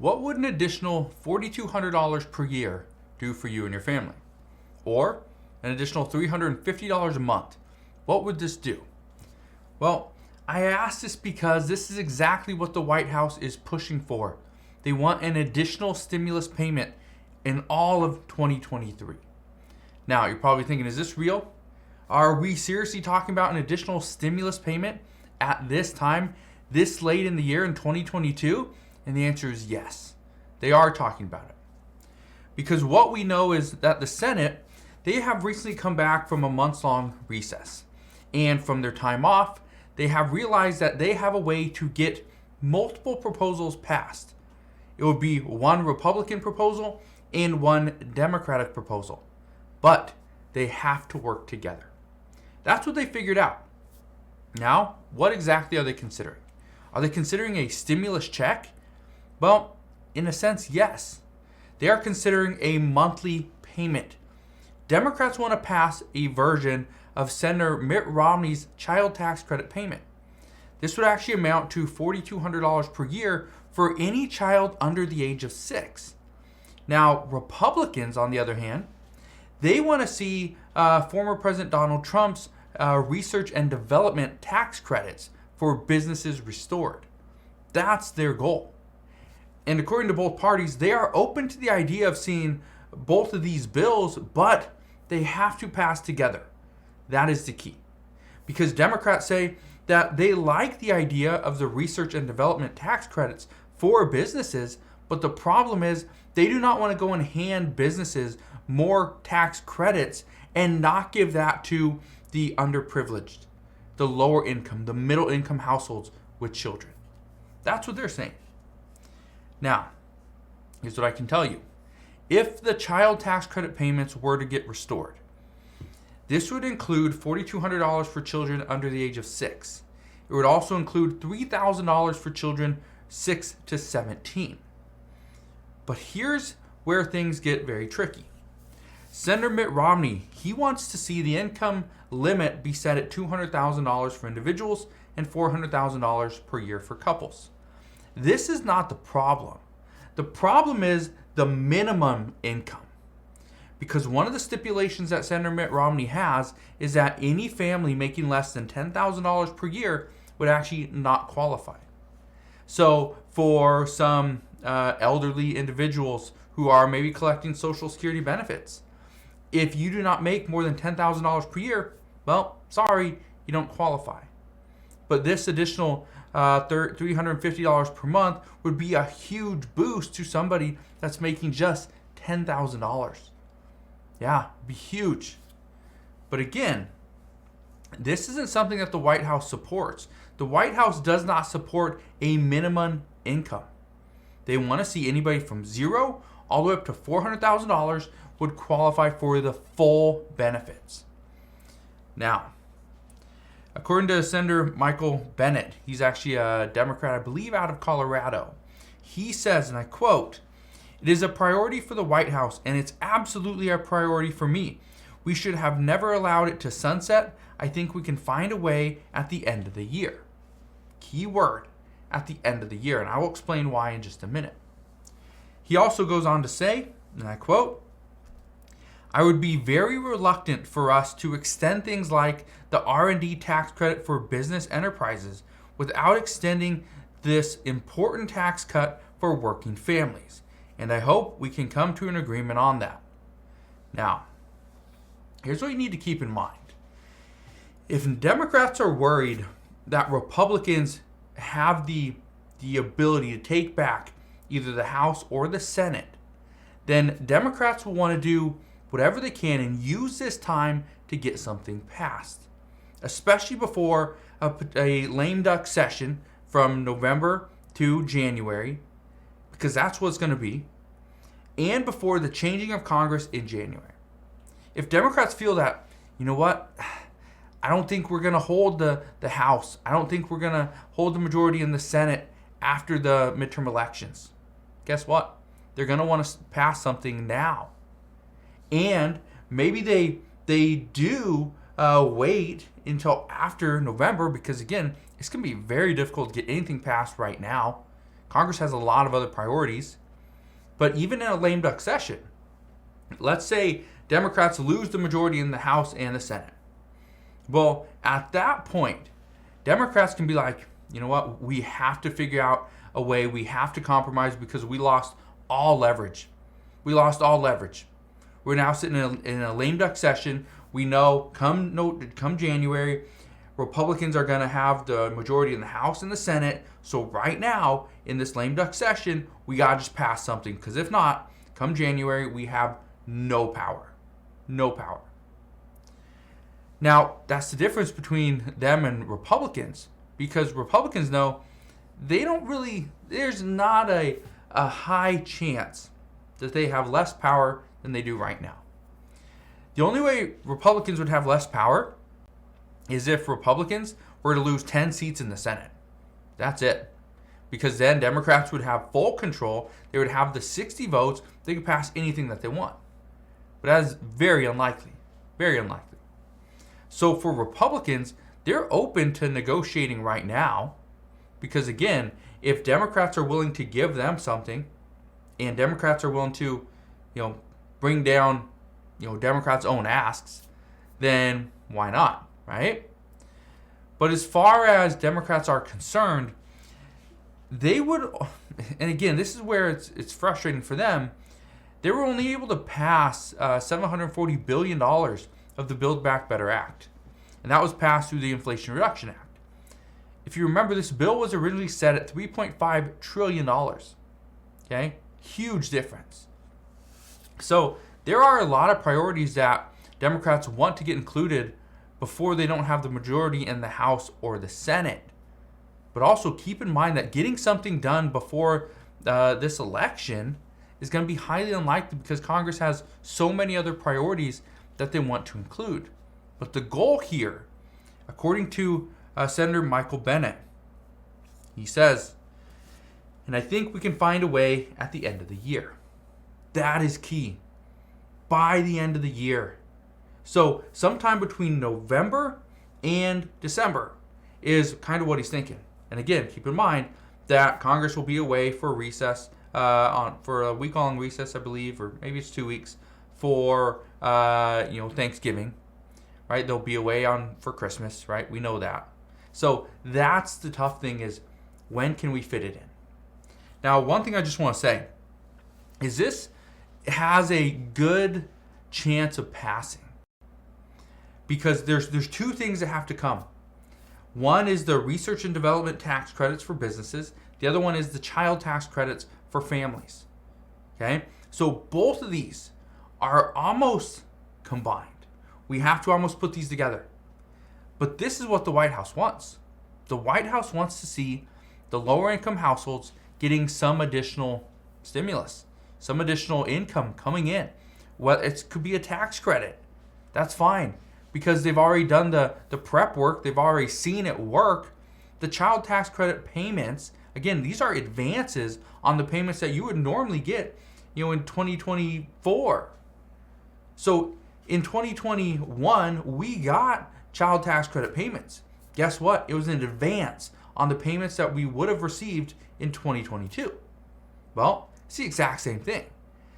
what would an additional $4,200 per year do for you and your family? Or an additional $350 a month? What would this do? Well, I ask this because this is exactly what the White House is pushing for. They want an additional stimulus payment in all of 2023. Now, you're probably thinking, is this real? Are we seriously talking about an additional stimulus payment at this time, this late in the year in 2022? And the answer is yes. They are talking about it. Because what we know is that the Senate, they have recently come back from a months-long recess. And from their time off, they have realized that they have a way to get multiple proposals passed. It would be one Republican proposal and one Democratic proposal. But they have to work together. That's what they figured out. Now, what exactly are they considering? Are they considering a stimulus check? Well, in a sense, yes. They are considering a monthly payment. Democrats want to pass a version of Senator Mitt Romney's child tax credit payment. This would actually amount to $4,200 per year for any child under the age of 6. Now, Republicans, on the other hand, they want to see former President Donald Trump's research and development tax credits for businesses restored. That's their goal. And according to both parties, they are open to the idea of seeing both of these bills, but they have to pass together. That is the key. Because Democrats say that they like the idea of the research and development tax credits for businesses, but the problem is they do not want to go and hand businesses more tax credits and not give that to the underprivileged, the lower income, the middle income households with children. That's what they're saying. Now, here's what I can tell you. If the child tax credit payments were to get restored, this would include $4,200 for children under the age of 6. It would also include $3,000 for children 6 to 17. But here's where things get very tricky. Senator Mitt Romney, he wants to see the income limit be set at $200,000 for individuals and $400,000 per year for couples. This is not the problem. The problem is the minimum income. Because one of the stipulations that Senator Mitt Romney has is that any family making less than $10,000 per year would actually not qualify. So for some elderly individuals who are maybe collecting Social Security benefits, if you do not make more than $10,000 per year, well, sorry, you don't qualify. But this additional $350 per month would be a huge boost to somebody that's making just $10,000. Yeah, it'd be huge. But again, this isn't something that the White House supports. The White House does not support a minimum income. They want to see anybody from zero all the way up to $400,000 would qualify for the full benefits. Now, according to Senator Michael Bennet, he's actually a Democrat, I believe, out of Colorado. He says, and I quote, "It is a priority for the White House, and it's absolutely a priority for me. We should have never allowed it to sunset. I think we can find a way at the end of the year." Key word, at the end of the year, and I will explain why in just a minute. He also goes on to say, and I quote, "I would be very reluctant for us to extend things like the R&D tax credit for business enterprises without extending this important tax cut for working families. And I hope we can come to an agreement on that." Now, here's what you need to keep in mind. If Democrats are worried that Republicans have the ability to take back either the House or the Senate, then Democrats will want to do whatever they can and use this time to get something passed, especially before a lame duck session from November to January, because that's what it's going to be, and before the changing of Congress in January. If Democrats feel that, you know what, I don't think we're going to hold the House, I don't think we're going to hold the majority in the Senate after the midterm elections, guess what? They're going to want to pass something now. And maybe they do wait until after November, because again, it's going to be very difficult to get anything passed right now. Congress has a lot of other priorities. But even in a lame duck session, let's say Democrats lose the majority in the House and the Senate. Well, at that point, Democrats can be like, you know what, we have to figure out a way, we have to compromise because we lost all leverage. We lost all leverage. We're now sitting in a lame duck session. We know come January, Republicans are going to have the majority in the House and the Senate. So right now, in this lame duck session, we got to just pass something. Because if not, come January, we have no power. No power. Now, that's the difference between them and Republicans. Because Republicans know they don't really, there's not a high chance that they have less power than they do right now. The only way Republicans would have less power is if Republicans were to lose 10 seats in the Senate. That's it. Because then Democrats would have full control. They would have the 60 votes. They could pass anything that they want. But that is very unlikely. Very unlikely. So for Republicans, they're open to negotiating right now. Because again, if Democrats are willing to give them something, and Democrats are willing to, bring down, Democrats' own asks, then why not, right? But as far as Democrats are concerned, they would, and again, this is where it's frustrating for them, they were only able to pass $740 billion of the Build Back Better Act. And that was passed through the Inflation Reduction Act. If you remember, this bill was originally set at $3.5 trillion. Okay? Huge difference. So there are a lot of priorities that Democrats want to get included before they don't have the majority in the House or the Senate. But also keep in mind that getting something done before this election is going to be highly unlikely because Congress has so many other priorities that they want to include. But the goal here, according to Senator Michael Bennet, he says, and I think we can find a way at the end of the year. That is key. By the end of the year. So sometime between November and December is kind of what he's thinking. And again, keep in mind that Congress will be away for a recess, for a week-long recess, I believe, or maybe it's 2 weeks for Thanksgiving, right? They'll be away for Christmas, right? We know that. So that's the tough thing is when can we fit it in? Now, one thing I just want to say is this has a good chance of passing because there's two things that have to come. One is the research and development tax credits for businesses. The other one is the child tax credits for families. Okay? So both of these are almost combined. We have to almost put these together. But this is what the White House wants. The White House wants to see the lower income households getting some additional stimulus, some additional income coming in. Well, it could be a tax credit. That's fine because they've already done the prep work. They've already seen it work. The child tax credit payments, again, these are advances on the payments that you would normally get, in 2024. So in 2021, we got child tax credit payments. Guess what? It was an advance on the payments that we would have received in 2022. Well, it's the exact same thing.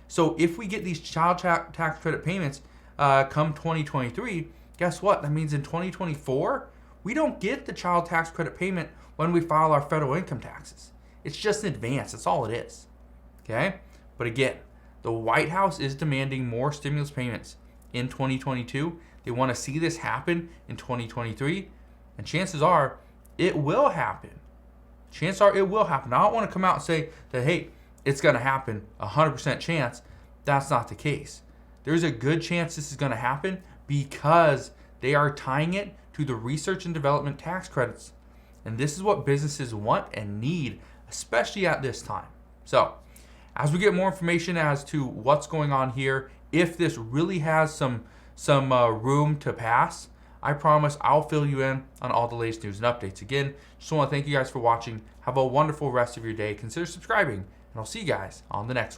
So if we get these child tax credit payments come 2023, guess what? That means in 2024, we don't get the child tax credit payment when we file our federal income taxes. It's just an advance. That's all it is. Okay? But again, the White House is demanding more stimulus payments in 2022. They want to see this happen in 2023. And chances are, it will happen. Chances are it will happen. I don't want to come out and say that, hey, it's going to happen, 100% chance. That's not the case. There's a good chance this is going to happen because they are tying it to the research and development tax credits. And this is what businesses want and need, especially at this time. So, as we get more information as to what's going on here, if this really has some room to pass, I promise I'll fill you in on all the latest news and updates. Again, just want to thank you guys for watching. Have a wonderful rest of your day. Consider subscribing, and I'll see you guys on the next one.